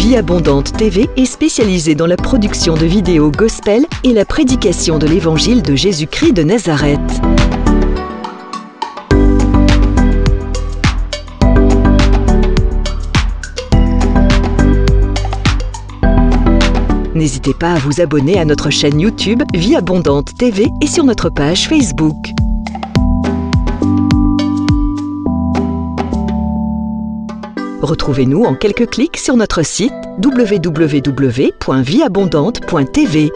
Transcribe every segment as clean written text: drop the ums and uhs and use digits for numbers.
Vie Abondante TV est spécialisée dans la production de vidéos gospel et la prédication de l'évangile de Jésus-Christ de Nazareth. N'hésitez pas à vous abonner à notre chaîne YouTube Vie Abondante TV et sur notre page Facebook. Retrouvez-nous en quelques clics sur notre site www.vieabondante.tv.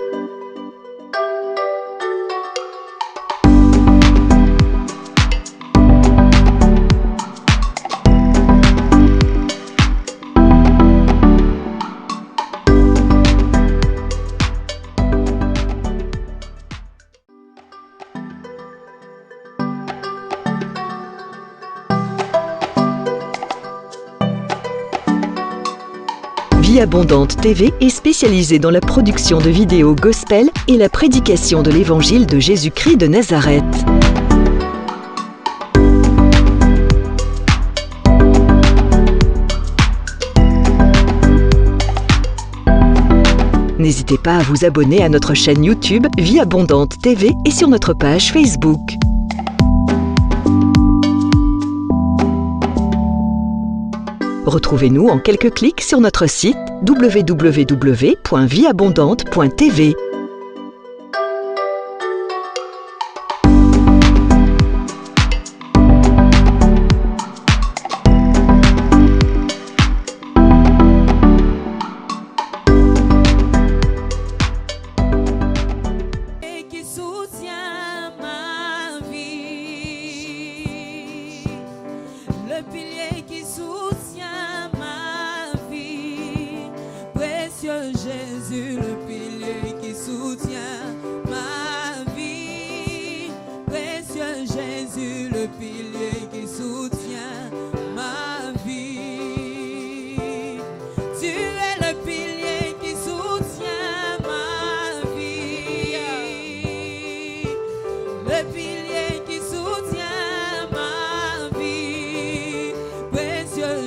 Vie Abondante TV est spécialisée dans la production de vidéos gospel et la prédication de l'évangile de Jésus-Christ de Nazareth. N'hésitez pas à vous abonner à notre chaîne YouTube Vie Abondante TV et sur notre page Facebook. Retrouvez-nous en quelques clics sur notre site www.vieabondante.tv. Qui soutient ma vie, le pilier qui soutient ma vie, précieux Jésus, le pilier qui soutient ma vie, précieux Jésus, le pilier qui soutient ma vie. Tu es le pilier qui soutient ma vie, le pilier qui soutient ma vie, précieux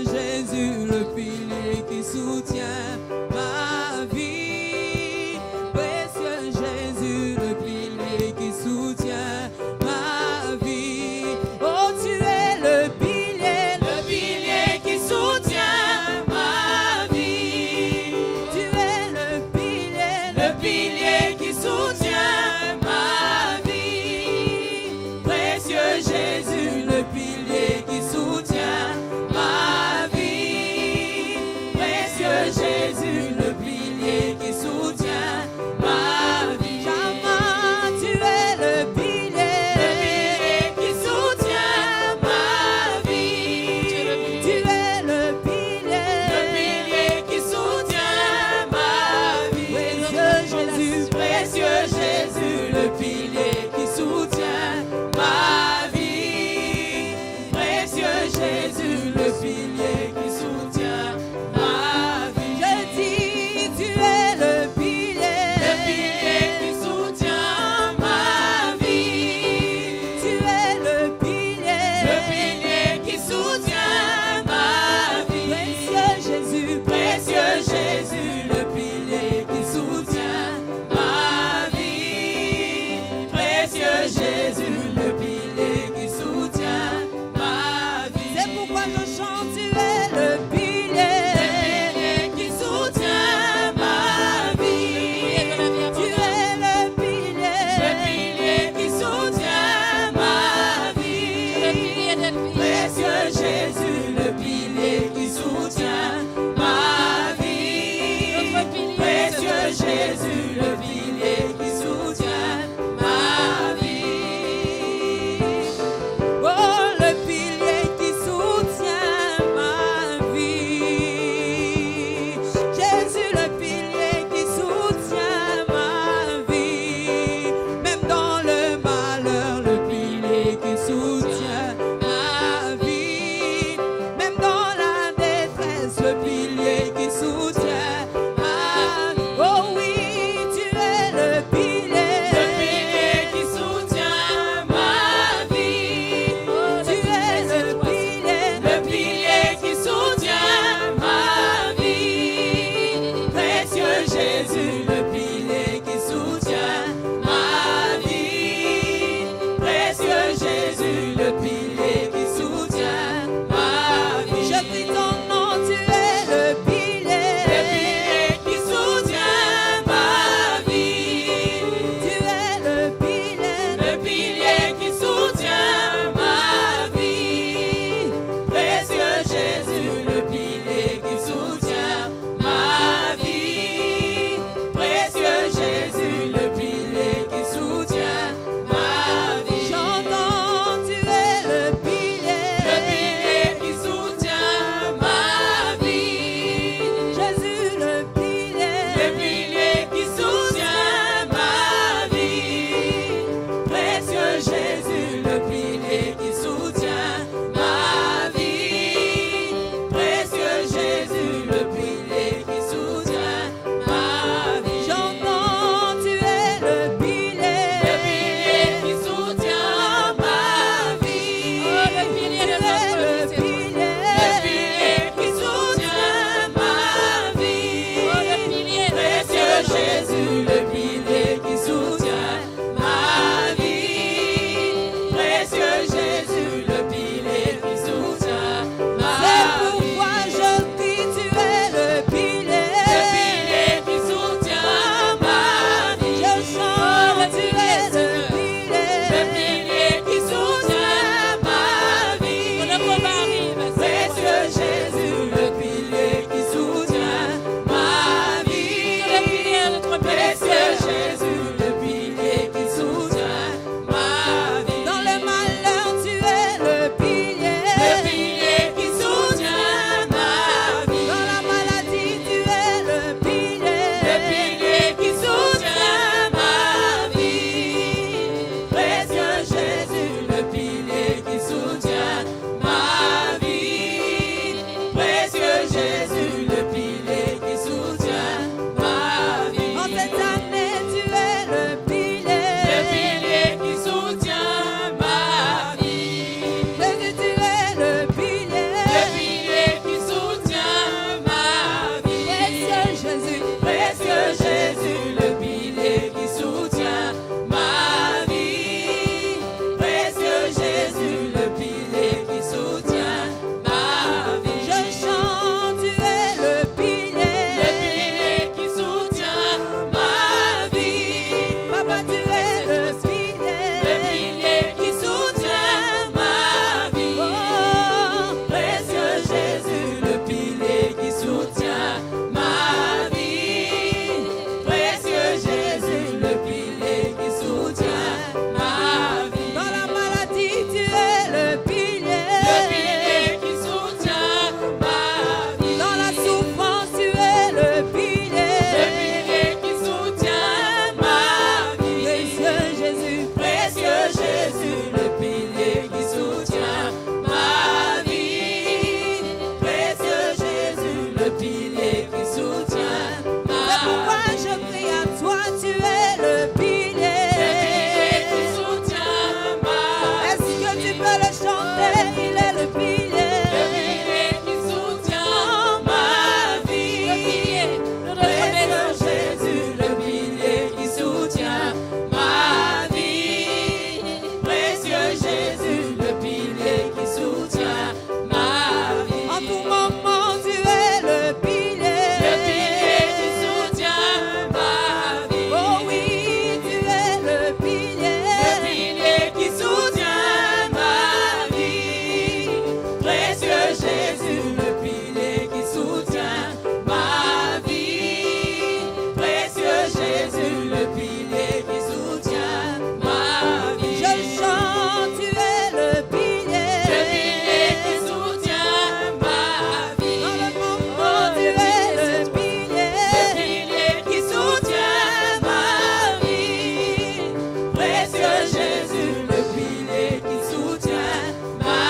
Jésus, le pilier qui soutient ma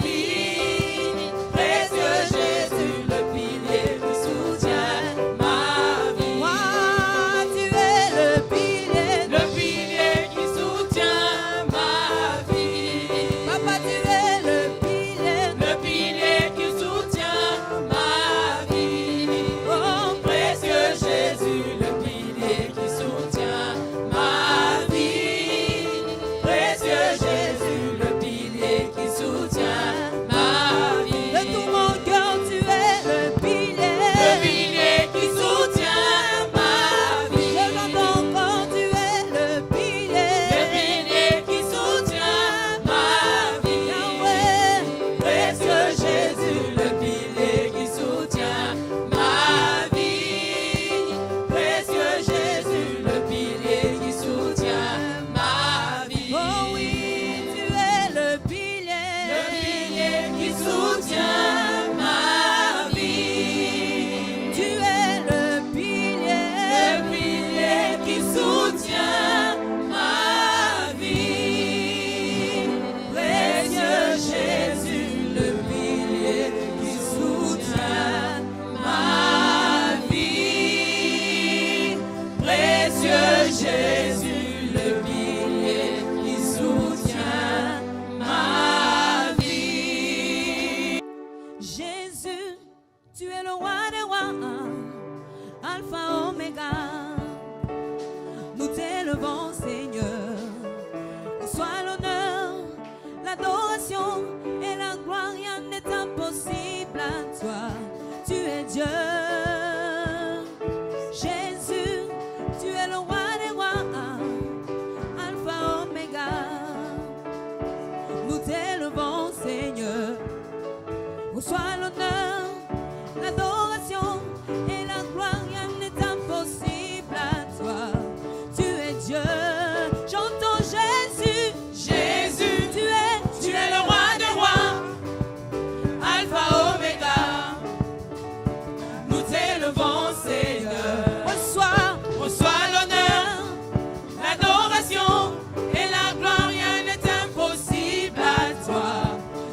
vie. Précieux Jésus, le pilier qui soutient ma vie. Moi, tu es le pilier qui soutient ma vie. Papa, tu es le pilier qui soutient ma vie. Oh, précieux Jésus, le pilier qui soutient ma vie. Précieux Jésus, le pilier qui soutient ma vie. De tout mon cœur, tu es le pilier qui soutient ma vie. De ton corps, tu es le pilier qui soutient ma vie. Yahweh, précieux Jésus, le pilier qui soutient ma vie. Précieux Jésus, le pilier qui soutient ma vie. Oh oui, tu es le pilier qui soutient ma vie. Tu es le pilier qui soutient ma vie. Précieux Jésus, le pilier qui soutient ma vie. Précieux Jésus, le pilier qui soutient ma vie. Jésus, tu es le roi des rois, Alpha Oméga. Nous t'élevons, Seigneur. Sois l'honneur, l'adoration et la gloire. Rien n'est impossible à toi. Tu es Dieu. Jésus, tu es le roi des rois, Alpha Oméga. Nous t'élevons, Seigneur. Sois l'honneur, l'adoration et la gloire. Rien n'est impossible à toi. Tu es Dieu. J'entends Jésus. Jésus, tu es le roi des rois, Alpha Oméga. Nous t'élevons, Seigneur. Reçois l'honneur, l'adoration et la gloire. Rien n'est impossible à toi.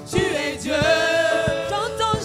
Tu es Dieu. J'entends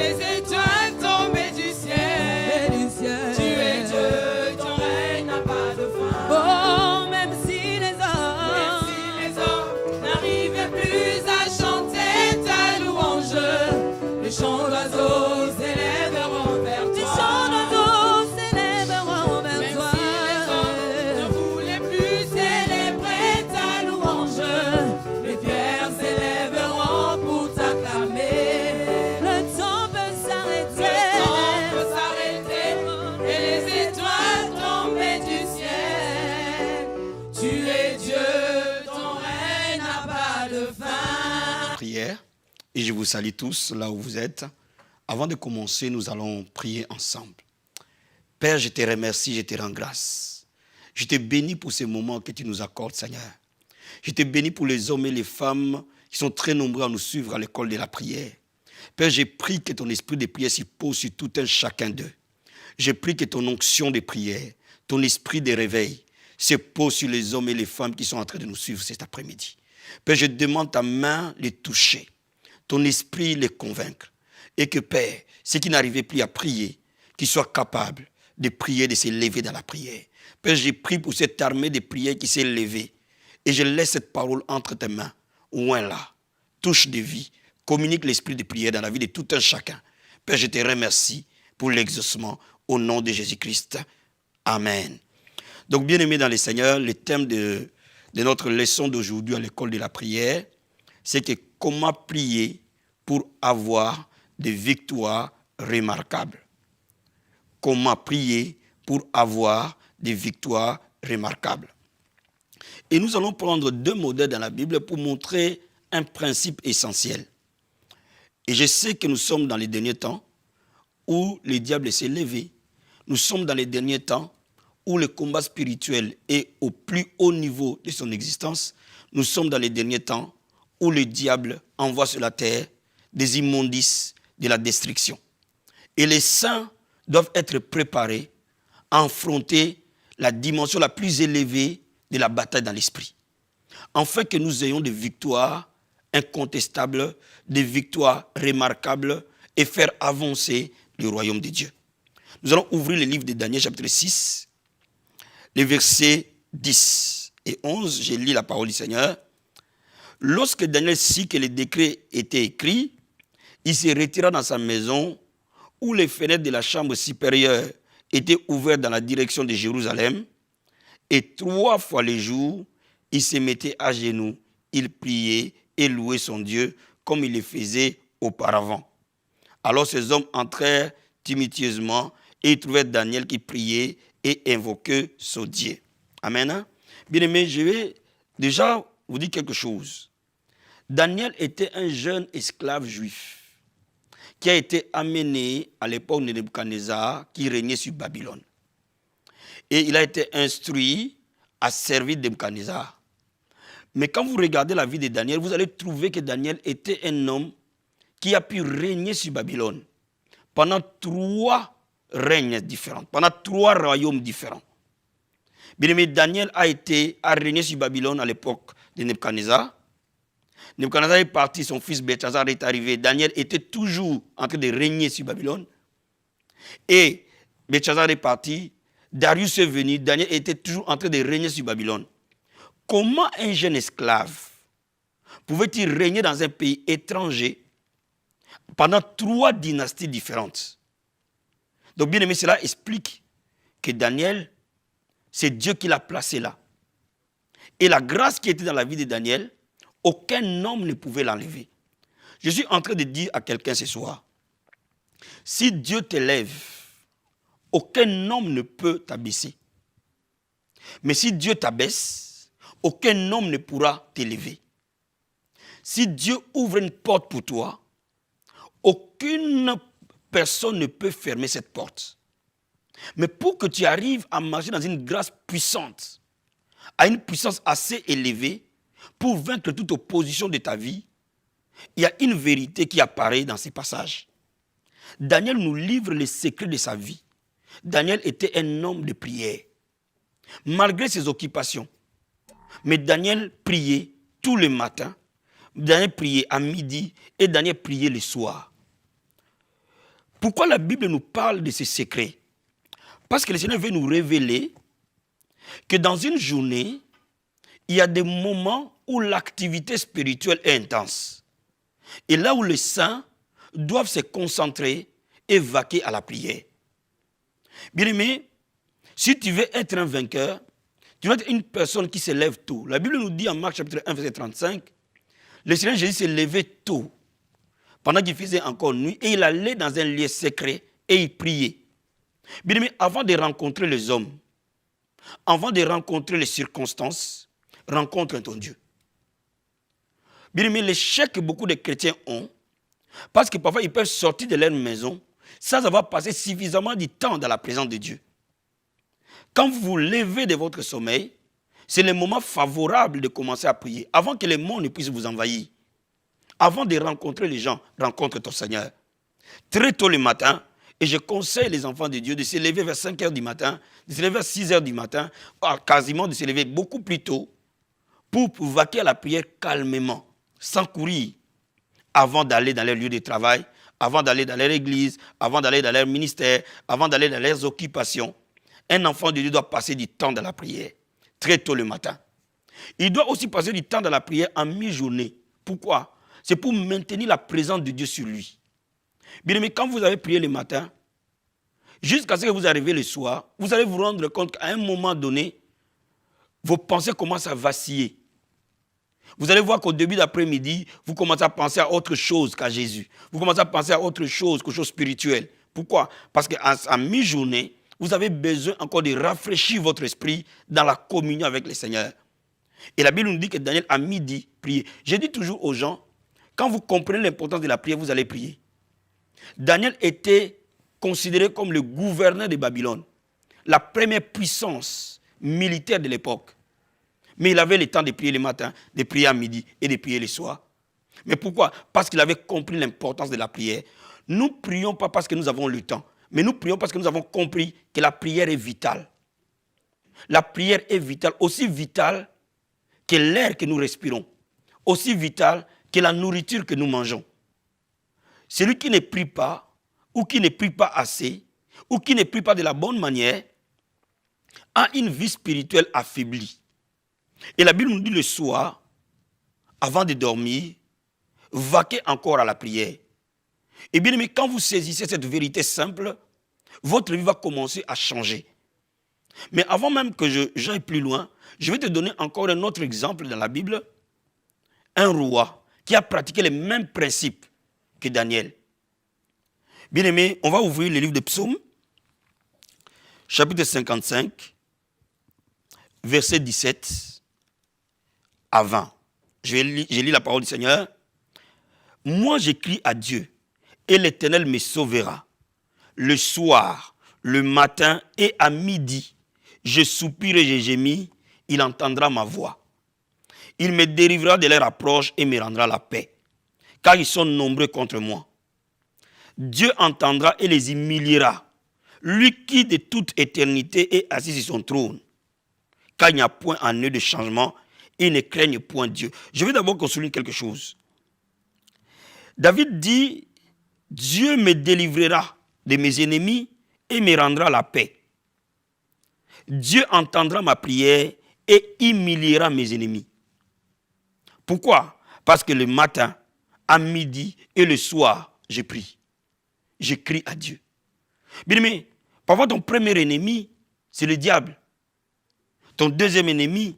les étoiles tombées du ciel. Tu es Dieu, ton règne n'a pas de fin. Oh, même si les hommes n'arrivaient plus à chanter ta louange, les chants d'oiseaux s'élèveront vers toi. Les chants d'oiseaux s'élèveront vers toi. Même si les hommes ne voulaient plus célébrer ta louange, les pierres s'élèveront pour t'acclamer. Le temps peut s'arrêter. Le temps peut s'arrêter. Et les étoiles tombées du ciel. Tu es Dieu, ton règne n'a pas de fin. Prière, et je vous salue tous là où vous êtes. Avant de commencer, nous allons prier ensemble. Père, je te remercie, je te rends grâce. Je te bénis pour ces moments que tu nous accordes, Seigneur. Je te bénis pour les hommes et les femmes qui sont très nombreux à nous suivre à l'école de la prière. Père, j'ai prie que ton esprit de prière s'y pose sur tout un chacun d'eux. Je prie que ton onction de prière, ton esprit de réveil se pose sur les hommes et les femmes qui sont en train de nous suivre cet après-midi. Père, je demande ta main les toucher, ton esprit les convaincre. Et que, Père, ceux qui n'arrivaient plus à prier, qu'ils soient capables de prier, de se lever dans la prière. Père, j'ai prié pour cette armée de prière qui s'est levée. Et je laisse cette parole entre tes mains. Oin là, touche de vie, communique l'esprit de prière dans la vie de tout un chacun. Père, je te remercie pour l'exaucement au nom de Jésus-Christ. Amen. Donc, bien-aimés dans le Seigneur, le thème de notre leçon d'aujourd'hui à l'école de la prière, c'est que comment prier pour avoir des victoires remarquables. Comment prier pour avoir des victoires remarquables. Et nous allons prendre deux modèles dans la Bible pour montrer un principe essentiel. Et je sais que nous sommes dans les derniers temps où le diable s'est levé. Nous sommes dans les derniers temps où le combat spirituel est au plus haut niveau de son existence. Nous sommes dans les derniers temps où le diable envoie sur la terre des immondices, de la destruction. Et les saints doivent être préparés à affronter la dimension la plus élevée de la bataille dans l'esprit. Afin que nous ayons des victoires incontestables, des victoires remarquables et faire avancer le royaume de Dieu. Nous allons ouvrir le livre de Daniel chapitre 6, les versets 10 et 11. Je lis la parole du Seigneur. Lorsque Daniel sut que le décret était écrit, il se retira dans sa maison où les fenêtres de la chambre supérieure étaient ouvertes dans la direction de Jérusalem. Et 3 fois le jour, il se mettait à genoux, il priait et louait son Dieu comme il le faisait auparavant. Alors ces hommes entrèrent tumultueusement et ils trouvèrent Daniel qui priait et invoquait son Dieu. Amen. Bien-aimés, je vais déjà vous dire quelque chose. Daniel était un jeune esclave juif qui a été amené à l'époque de Nebuchadnezzar qui régnait sur Babylone. Et il a été instruit à servir Nebuchadnezzar. Mais quand vous regardez la vie de Daniel, vous allez trouver que Daniel était un homme qui a pu régner sur Babylone pendant 3 règnes différents, pendant 3 royaumes différents. Bien aimé, Daniel a régné sur Babylone à l'époque de Nebuchadnezzar. Nebuchadnezzar est parti, son fils Belshazar est arrivé. Daniel était toujours en train de régner sur Babylone. Et Belshazar est parti, Darius est venu, Daniel était toujours en train de régner sur Babylone. Comment un jeune esclave pouvait-il régner dans un pays étranger pendant 3 dynasties différentes? Donc, bien aimé, cela explique que Daniel, c'est Dieu qui l'a placé là. Et la grâce qui était dans la vie de Daniel, aucun homme ne pouvait l'enlever. Je suis en train de dire à quelqu'un ce soir, si Dieu t'élève, aucun homme ne peut t'abaisser. Mais si Dieu t'abaisse, aucun homme ne pourra t'élever. Si Dieu ouvre une porte pour toi, aucune personne ne peut fermer cette porte. Mais pour que tu arrives à marcher dans une grâce puissante, à une puissance assez élevée, pour vaincre toute opposition de ta vie, il y a une vérité qui apparaît dans ces passages. Daniel nous livre les secrets de sa vie. Daniel était un homme de prière, malgré ses occupations. Mais Daniel priait tous les matins, Daniel priait à midi et Daniel priait le soir. Pourquoi la Bible nous parle de ces secrets? Parce que le Seigneur veut nous révéler que dans une journée, il y a des moments où l'activité spirituelle est intense. Et là où les saints doivent se concentrer et vaquer à la prière. Bien-aimé, si tu veux être un vainqueur, tu dois être une personne qui se lève tôt. La Bible nous dit en Marc chapitre 1, verset 35, le Seigneur Jésus s'est levé tôt, pendant qu'il faisait encore nuit, et il allait dans un lieu secret et il priait. Bien-aimé, avant de rencontrer les hommes, avant de rencontrer les circonstances, rencontre ton Dieu. Bien-aimé, l'échec que beaucoup de chrétiens ont, parce que parfois ils peuvent sortir de leur maison sans avoir passé suffisamment de temps dans la présence de Dieu. Quand vous vous levez de votre sommeil, c'est le moment favorable de commencer à prier, avant que le monde ne puisse vous envahir. Avant de rencontrer les gens, rencontre ton Seigneur. Très tôt le matin, et je conseille les enfants de Dieu de se lever vers 5 heures du matin, de se lever à 6 heures du matin, quasiment de se lever beaucoup plus tôt, pour vaquer à la prière calmement, sans courir, avant d'aller dans leur lieu de travail, avant d'aller dans leur église, avant d'aller dans leur ministère, avant d'aller dans leurs occupations. Un enfant de Dieu doit passer du temps dans la prière, très tôt le matin. Il doit aussi passer du temps dans la prière en mi-journée. Pourquoi? C'est pour maintenir la présence de Dieu sur lui. Bien aimé, quand vous avez prié le matin, jusqu'à ce que vous arrivez le soir, vous allez vous rendre compte qu'à un moment donné, vos pensées commencent à vaciller. Vous allez voir qu'au début d'après-midi, vous commencez à penser à autre chose qu'à Jésus. Vous commencez à penser à autre chose qu'aux choses spirituelles. Pourquoi? Parce qu'à mi-journée, vous avez besoin encore de rafraîchir votre esprit dans la communion avec le Seigneur. Et la Bible nous dit que Daniel, à midi, priait. Je dis toujours aux gens, quand vous comprenez l'importance de la prière, vous allez prier. Daniel était considéré comme le gouverneur de Babylone, la première puissance militaire de l'époque. Mais il avait le temps de prier le matin, de prier à midi et de prier le soir. Mais pourquoi? Parce qu'il avait compris l'importance de la prière. Nous ne prions pas parce que nous avons le temps, mais nous prions parce que nous avons compris que la prière est vitale. La prière est vitale, aussi vitale que l'air que nous respirons, aussi vitale que la nourriture que nous mangeons. Celui qui ne prie pas, ou qui ne prie pas assez, ou qui ne prie pas de la bonne manière, a une vie spirituelle affaiblie. Et la Bible nous dit le soir, avant de dormir, vaquez encore à la prière. Et bien aimé, quand vous saisissez cette vérité simple, votre vie va commencer à changer. Mais avant même que j'aille plus loin, je vais te donner encore un autre exemple dans la Bible. Un roi qui a pratiqué les mêmes principes que Daniel. Bien aimé, on va ouvrir le livre de Psaumes, chapitre 55, verset 17 à 20. Je lis la parole du Seigneur. Moi, j'écris à Dieu, et l'Éternel me sauvera. Le soir, le matin et à midi, je soupire et je gémis, il entendra ma voix. Il me délivrera de leur approche et me rendra la paix, car ils sont nombreux contre moi. Dieu entendra et les humiliera, lui qui de toute éternité est assis sur son trône, car il n'y a point en eux de changement et ils ne craignent point Dieu. Je vais d'abord qu'on souligne quelque chose. David dit, Dieu me délivrera de mes ennemis et me rendra la paix. Dieu entendra ma prière et humiliera mes ennemis. Pourquoi? Parce que le matin, à midi et le soir, je prie. Je crie à Dieu. Bien aimé, parfois ton premier ennemi, c'est le diable. Ton deuxième ennemi,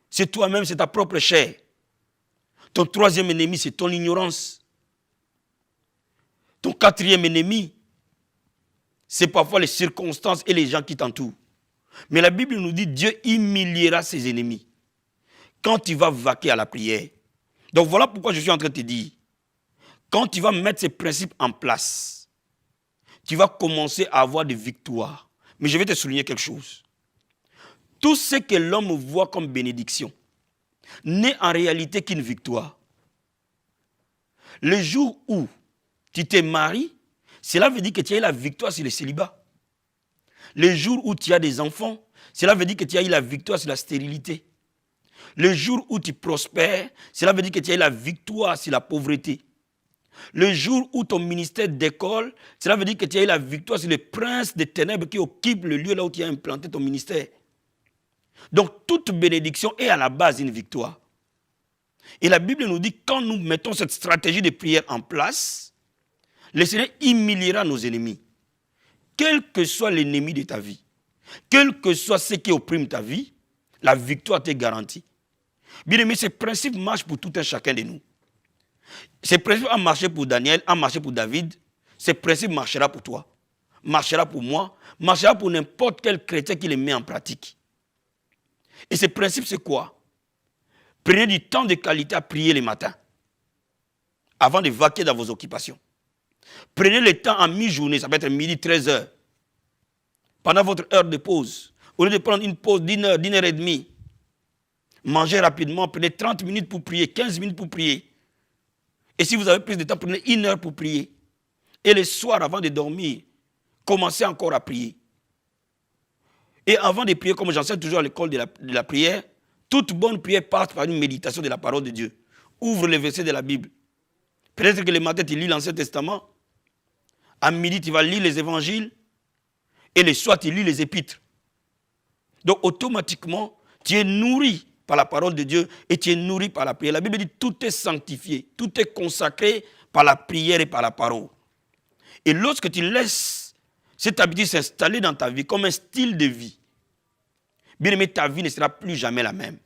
c'est toi-même, c'est ta propre chair. Ton troisième ennemi, c'est ton ignorance. Ton quatrième ennemi, c'est parfois les circonstances et les gens qui t'entourent. Mais la Bible nous dit, Dieu humiliera ses ennemis quand tu vas vaquer à la prière. Donc voilà pourquoi je suis en train de te dire, quand tu vas mettre ces principes en place, tu vas commencer à avoir des victoires. Mais je vais te souligner quelque chose. Tout ce que l'homme voit comme bénédiction n'est en réalité qu'une victoire. Le jour où tu te maries, cela veut dire que tu as eu la victoire sur le célibat. Le jour où tu as des enfants, cela veut dire que tu as eu la victoire sur la stérilité. Le jour où tu prospères, cela veut dire que tu as eu la victoire sur la pauvreté. Le jour où ton ministère décolle, cela veut dire que tu as eu la victoire sur le prince des ténèbres qui occupe le lieu là où tu as implanté ton ministère. Donc toute bénédiction est à la base une victoire. Et la Bible nous dit que quand nous mettons cette stratégie de prière en place, le Seigneur humiliera nos ennemis. Quel que soit l'ennemi de ta vie, quel que soit ce qui opprime ta vie, la victoire t'est garantie. Bien aimé, ce principe marche pour tout un chacun de nous. Ce principe a marché pour Daniel, a marché pour David. Ce principe marchera pour toi, marchera pour moi, marchera pour n'importe quel chrétien qui le met en pratique. Et ce principe, c'est quoi? Prenez du temps de qualité à prier le matin, avant de vaquer dans vos occupations. Prenez le temps en mi-journée, ça peut être midi, 13 heures, pendant votre heure de pause. Au lieu de prendre une pause d'1 heure, d'1 heure et demie, mangez rapidement, prenez 30 minutes pour prier, 15 minutes pour prier. Et si vous avez plus de temps, prenez 1 heure pour prier. Et le soir, avant de dormir, commencez encore à prier. Et avant de prier, comme j'enseigne toujours à l'école de la prière, toute bonne prière passe par une méditation de la parole de Dieu. Ouvre les versets de la Bible. Peut-être que le matin, tu lis l'Ancien Testament. À midi, tu vas lire les évangiles. Et le soir, tu lis les épîtres. Donc, automatiquement, tu es nourri par la parole de Dieu et tu es nourri par la prière. La Bible dit tout est sanctifié, tout est consacré par la prière et par la parole. Et lorsque tu laisses cette habitude s'installer dans ta vie comme un style de vie, bien aimé, ta vie ne sera plus jamais la même.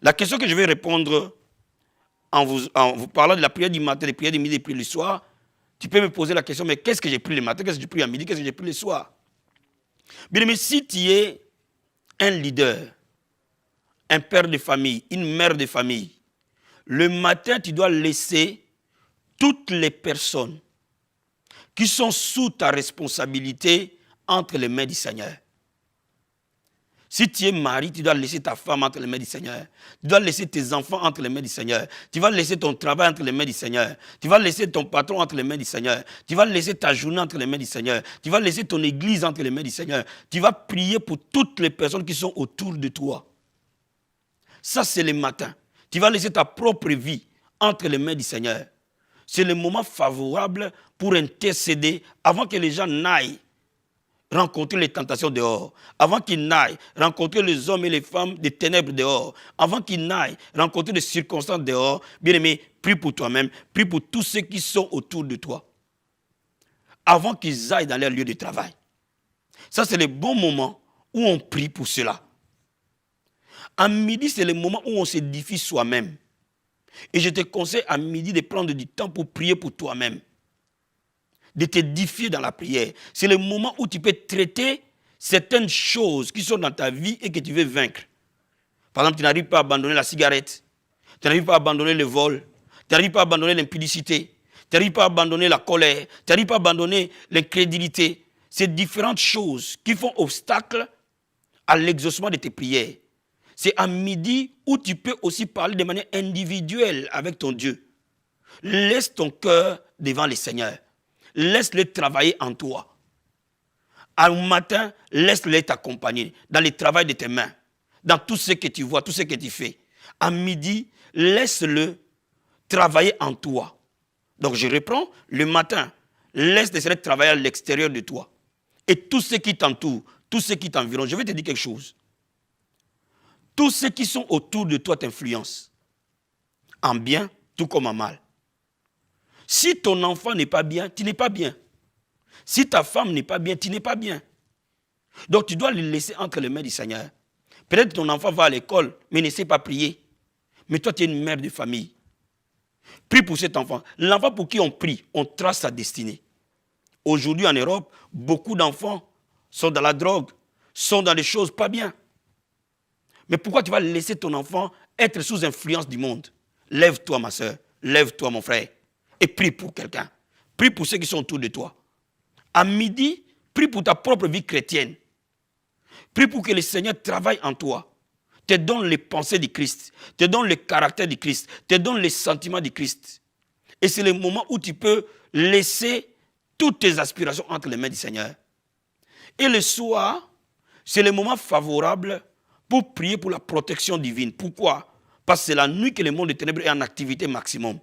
La question que je vais répondre en vous parlant de la prière du matin, des prières du midi et des prières du soir, tu peux me poser la question, mais qu'est-ce que j'ai pris le matin, qu'est-ce que j'ai pris à midi, qu'est-ce que j'ai pris le soir? Bien aimé, si tu es un leader, un père de famille, une mère de famille, le matin, tu dois laisser toutes les personnes qui sont sous ta responsabilité entre les mains du Seigneur. Si tu es mari, tu dois laisser ta femme entre les mains du Seigneur. Tu dois laisser tes enfants entre les mains du Seigneur. Tu vas laisser ton travail entre les mains du Seigneur. Tu vas laisser ton patron entre les mains du Seigneur. Tu vas laisser ta journée entre les mains du Seigneur. Tu vas laisser ton église entre les mains du Seigneur. Tu vas prier pour toutes les personnes qui sont autour de toi. Ça, c'est le matin. Tu vas laisser ta propre vie entre les mains du Seigneur. C'est le moment favorable pour intercéder avant que les gens n'aillent rencontrer les tentations dehors, avant qu'ils n'aillent rencontrer les hommes et les femmes des ténèbres dehors, avant qu'ils n'aillent rencontrer des circonstances dehors. Bien aimé, prie pour toi-même, prie pour tous ceux qui sont autour de toi, avant qu'ils aillent dans leur lieu de travail. Ça, c'est le bon moment où on prie pour cela. À midi, c'est le moment où on s'édifie soi-même. Et je te conseille à midi de prendre du temps pour prier pour toi-même, de t'édifier dans la prière. C'est le moment où tu peux traiter certaines choses qui sont dans ta vie et que tu veux vaincre. Par exemple, tu n'arrives pas à abandonner la cigarette, tu n'arrives pas à abandonner le vol, tu n'arrives pas à abandonner l'impudicité, tu n'arrives pas à abandonner la colère, tu n'arrives pas à abandonner l'incrédulité. C'est différentes choses qui font obstacle à l'exaucement de tes prières. C'est à midi où tu peux aussi parler de manière individuelle avec ton Dieu. Laisse ton cœur devant le Seigneur. Laisse-le travailler en toi. Au matin, laisse-le t'accompagner dans le travail de tes mains, dans tout ce que tu vois, tout ce que tu fais. À midi, laisse-le travailler en toi. Donc je reprends, le matin, laisse-le travailler à l'extérieur de toi. Et tout ce qui t'entoure, tout ce qui t'environne, je vais te dire quelque chose. Tous ceux qui sont autour de toi t'influencent, en bien tout comme en mal. Si ton enfant n'est pas bien, tu n'es pas bien. Si ta femme n'est pas bien, tu n'es pas bien. Donc tu dois le laisser entre les mains du Seigneur. Peut-être que ton enfant va à l'école, mais ne sait pas prier. Mais toi, tu es une mère de famille. Prie pour cet enfant. L'enfant pour qui on prie, on trace sa destinée. Aujourd'hui en Europe, beaucoup d'enfants sont dans la drogue, sont dans des choses pas bien. Mais pourquoi tu vas laisser ton enfant être sous influence du monde? Lève-toi, ma soeur. Lève-toi, mon frère. Et prie pour quelqu'un. Prie pour ceux qui sont autour de toi. À midi, prie pour ta propre vie chrétienne. Prie pour que le Seigneur travaille en toi. Te donne les pensées du Christ. Te donne le caractère du Christ. Te donne les sentiments du Christ. Et c'est le moment où tu peux laisser toutes tes aspirations entre les mains du Seigneur. Et le soir, c'est le moment favorable pour prier pour la protection divine. Pourquoi? Parce que c'est la nuit que le monde des ténèbres est en activité maximum.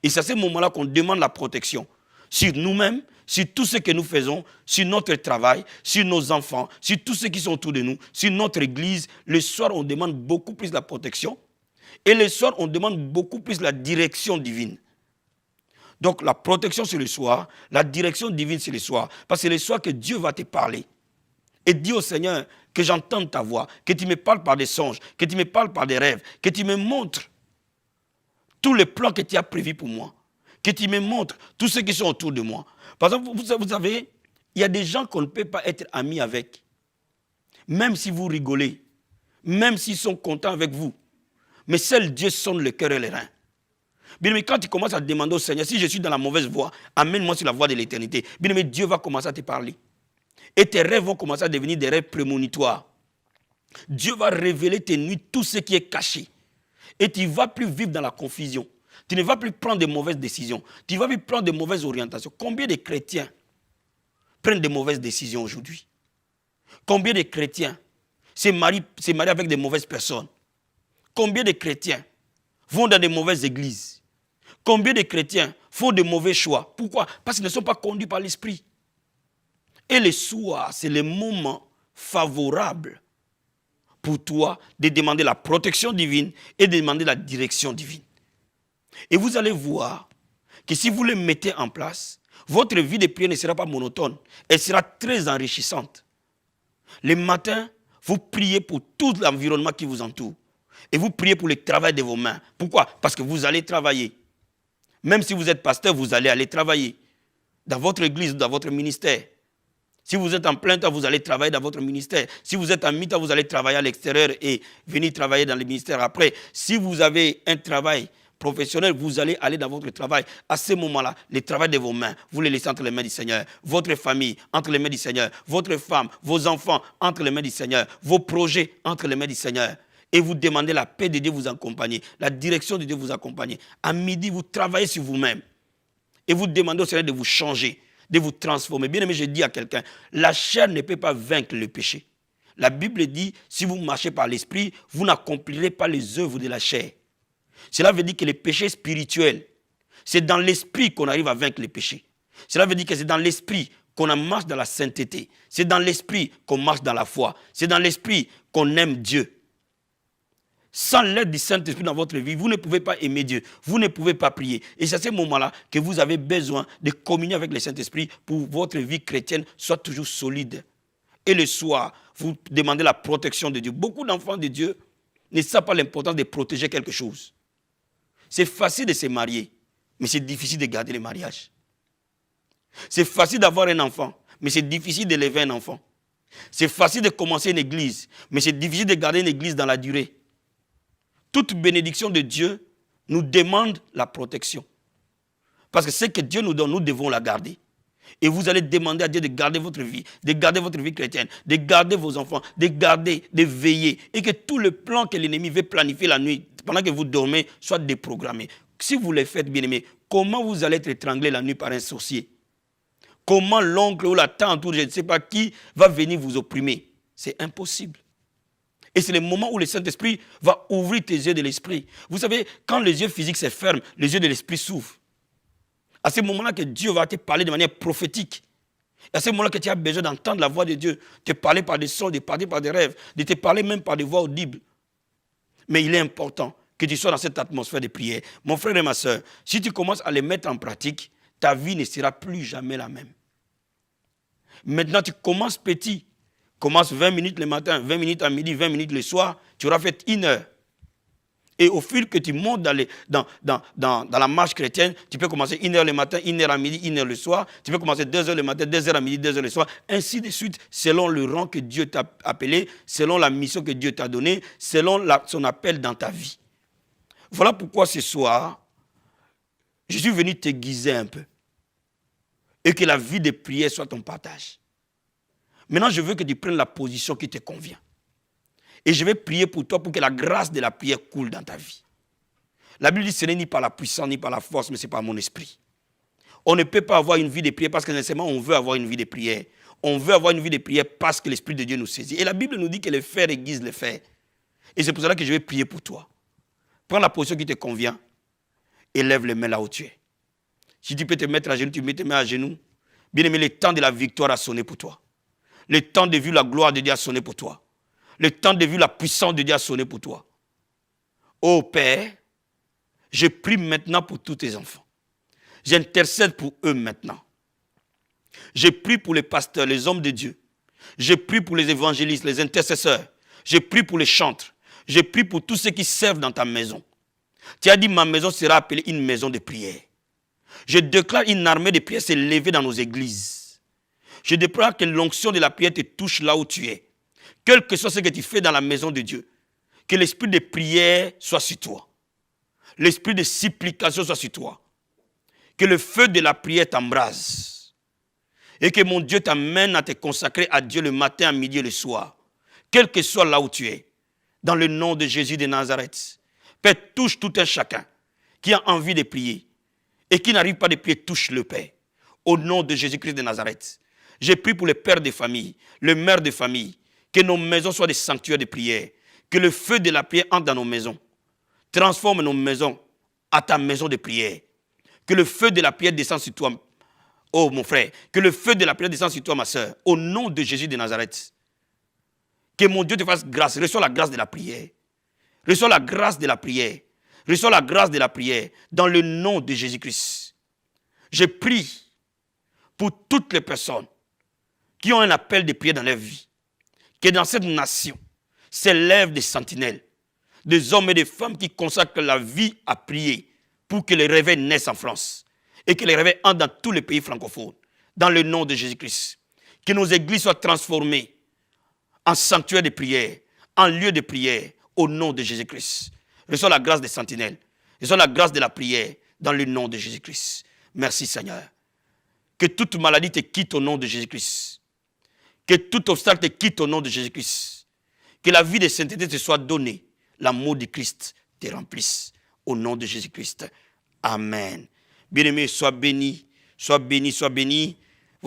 Et c'est à ce moment-là qu'on demande la protection sur nous-mêmes, sur tout ce que nous faisons, sur notre travail, sur nos enfants, sur tous ceux qui sont autour de nous, sur notre église. Le soir, on demande beaucoup plus la protection. Et le soir, on demande beaucoup plus la direction divine. Donc, la protection, c'est le soir. La direction divine, c'est le soir. Parce que c'est le soir que Dieu va te parler. Et dis au Seigneur que j'entende ta voix, que tu me parles par des songes, que tu me parles par des rêves, que tu me montres tous les plans que tu as prévus pour moi, que tu me montres tous ceux qui sont autour de moi. Par exemple, vous savez, il y a des gens qu'on ne peut pas être amis avec. Même si vous rigolez, même s'ils sont contents avec vous. Mais seul Dieu sonde le cœur et les reins. Bien aimé, quand tu commences à demander au Seigneur, si je suis dans la mauvaise voie, amène-moi sur la voie de l'éternité. Bien aimé, Dieu va commencer à te parler. Et tes rêves vont commencer à devenir des rêves prémonitoires. Dieu va révéler tes nuits, tout ce qui est caché. Et tu ne vas plus vivre dans la confusion. Tu ne vas plus prendre de mauvaises décisions. Tu ne vas plus prendre de mauvaises orientations. Combien de chrétiens prennent de mauvaises décisions aujourd'hui? Combien de chrétiens se marient avec de mauvaises personnes? Combien de chrétiens vont dans de mauvaises églises? Combien de chrétiens font de mauvais choix? Pourquoi? Parce qu'ils ne sont pas conduits par l'esprit. Et le soir, c'est le moment favorable pour toi de demander la protection divine et de demander la direction divine. Et vous allez voir que si vous le mettez en place, votre vie de prière ne sera pas monotone, elle sera très enrichissante. Le matin, vous priez pour tout l'environnement qui vous entoure. Et vous priez pour le travail de vos mains. Pourquoi? Parce que vous allez travailler. Même si vous êtes pasteur, vous allez aller travailler dans votre église, dans votre ministère. Si vous êtes en plein temps, vous allez travailler dans votre ministère. Si vous êtes en mi-temps, vous allez travailler à l'extérieur et venir travailler dans le ministère après. Si vous avez un travail professionnel, vous allez aller dans votre travail. À ce moment-là, le travail de vos mains, vous les laissez entre les mains du Seigneur. Votre famille, entre les mains du Seigneur. Votre femme, vos enfants, entre les mains du Seigneur. Vos projets, entre les mains du Seigneur. Et vous demandez la paix de Dieu vous accompagner, la direction de Dieu vous accompagner. À midi, vous travaillez sur vous-même. Et vous demandez au Seigneur de vous changer, de vous transformer. Bien aimé, je dis à quelqu'un, la chair ne peut pas vaincre le péché. La Bible dit, si vous marchez par l'esprit, vous n'accomplirez pas les œuvres de la chair. Cela veut dire que le péché spirituel, c'est dans l'esprit qu'on arrive à vaincre le péché. Cela veut dire que c'est dans l'esprit qu'on marche dans la sainteté. C'est dans l'esprit qu'on marche dans la foi. C'est dans l'esprit qu'on aime Dieu. Sans l'aide du Saint-Esprit dans votre vie, vous ne pouvez pas aimer Dieu. Vous ne pouvez pas prier. Et c'est à ce moment-là que vous avez besoin de communier avec le Saint-Esprit pour que votre vie chrétienne soit toujours solide. Et le soir, vous demandez la protection de Dieu. Beaucoup d'enfants de Dieu ne savent pas l'importance de protéger quelque chose. C'est facile de se marier, mais c'est difficile de garder le mariage. C'est facile d'avoir un enfant, mais c'est difficile d'élever un enfant. C'est facile de commencer une église, mais c'est difficile de garder une église dans la durée. Toute bénédiction de Dieu nous demande la protection. Parce que ce que Dieu nous donne, nous devons la garder. Et vous allez demander à Dieu de garder votre vie chrétienne, de garder vos enfants, de garder, de veiller. Et que tout le plan que l'ennemi veut planifier la nuit, pendant que vous dormez, soit déprogrammé. Si vous le faites, bien aimé, comment vous allez être étranglé la nuit par un sorcier? Comment l'oncle ou la tante ou je ne sais pas qui va venir vous opprimer? C'est impossible. Et c'est le moment où le Saint-Esprit va ouvrir tes yeux de l'esprit. Vous savez, quand les yeux physiques se ferment, les yeux de l'esprit s'ouvrent. À ce moment-là que Dieu va te parler de manière prophétique. Et à ce moment-là que tu as besoin d'entendre la voix de Dieu, te parler par des sons, de parler par des rêves, de te parler même par des voix audibles. Mais il est important que tu sois dans cette atmosphère de prière. Mon frère et ma soeur, si tu commences à les mettre en pratique, ta vie ne sera plus jamais la même. Maintenant, tu commences petit. Commence 20 minutes le matin, 20 minutes à midi, 20 minutes le soir, tu auras fait 1 heure. Et au fil que tu montes dans la marche chrétienne, tu peux commencer 1 heure le matin, 1 heure à midi, 1 heure le soir. Tu peux commencer 2 heures le matin, 2 heures à midi, 2 heures le soir. Ainsi de suite, selon le rang que Dieu t'a appelé, selon la mission que Dieu t'a donnée, selon son appel dans ta vie. Voilà pourquoi ce soir, je suis venu t'aiguiser un peu. Et que la vie de prière soit ton partage. Maintenant, je veux que tu prennes la position qui te convient. Et je vais prier pour toi pour que la grâce de la prière coule dans ta vie. La Bible dit que ce n'est ni par la puissance, ni par la force, mais c'est par mon esprit. On ne peut pas avoir une vie de prière parce que nécessairement on veut avoir une vie de prière. On veut avoir une vie de prière parce que l'Esprit de Dieu nous saisit. Et la Bible nous dit que les fers aiguisent les fers. Et c'est pour cela que je vais prier pour toi. Prends la position qui te convient. élève les mains là où tu es. Si tu peux te mettre à genoux, tu mets tes mains à genoux. Bien-aimé, le temps de la victoire a sonné pour toi. Le temps de vivre la gloire de Dieu a sonné pour toi. Le temps de vivre la puissance de Dieu a sonné pour toi. Oh Père, je prie maintenant pour tous tes enfants. J'intercède pour eux maintenant. Je prie pour les pasteurs, les hommes de Dieu. Je prie pour les évangélistes, les intercesseurs. Je prie pour les chantres. Je prie pour tous ceux qui servent dans ta maison. Tu as dit, ma maison sera appelée une maison de prière. Je déclare une armée de prière s'élever dans nos églises. Je déclare que l'onction de la prière te touche là où tu es. Quel que soit ce que tu fais dans la maison de Dieu, que l'esprit de prière soit sur toi. L'esprit de supplication soit sur toi. Que le feu de la prière t'embrase. Et que mon Dieu t'amène à te consacrer à Dieu le matin, à midi et le soir. Quel que soit là où tu es. Dans le nom de Jésus de Nazareth. Père, touche tout un chacun qui a envie de prier. Et qui n'arrive pas de prier, touche le Père. Au nom de Jésus-Christ de Nazareth. Je prie pour les pères de famille, les mères de famille. Que nos maisons soient des sanctuaires de prière. Que le feu de la prière entre dans nos maisons. Transforme nos maisons à ta maison de prière. Que le feu de la prière descende sur toi, oh mon frère. Que le feu de la prière descende sur toi, ma soeur. Au nom de Jésus de Nazareth. Que mon Dieu te fasse grâce. Reçois la grâce de la prière. Reçois la grâce de la prière. Reçois la grâce de la prière. Dans le nom de Jésus-Christ. Je prie pour toutes les personnes qui ont un appel de prière dans leur vie. Que dans cette nation s'élèvent des sentinelles. Des hommes et des femmes qui consacrent la vie à prier pour que les réveils naissent en France et que les réveils entrent dans tous les pays francophones, dans le nom de Jésus-Christ. Que nos églises soient transformées en sanctuaires de prière, en lieux de prière, au nom de Jésus-Christ. Reçois la grâce des sentinelles, reçois la grâce de la prière, dans le nom de Jésus-Christ. Merci Seigneur. Que toute maladie te quitte au nom de Jésus-Christ. Que tout obstacle te quitte au nom de Jésus-Christ. Que la vie de sainteté te soit donnée. L'amour de Christ te remplisse. Au nom de Jésus-Christ. Amen. Bien-aimé, sois béni, sois béni, sois béni.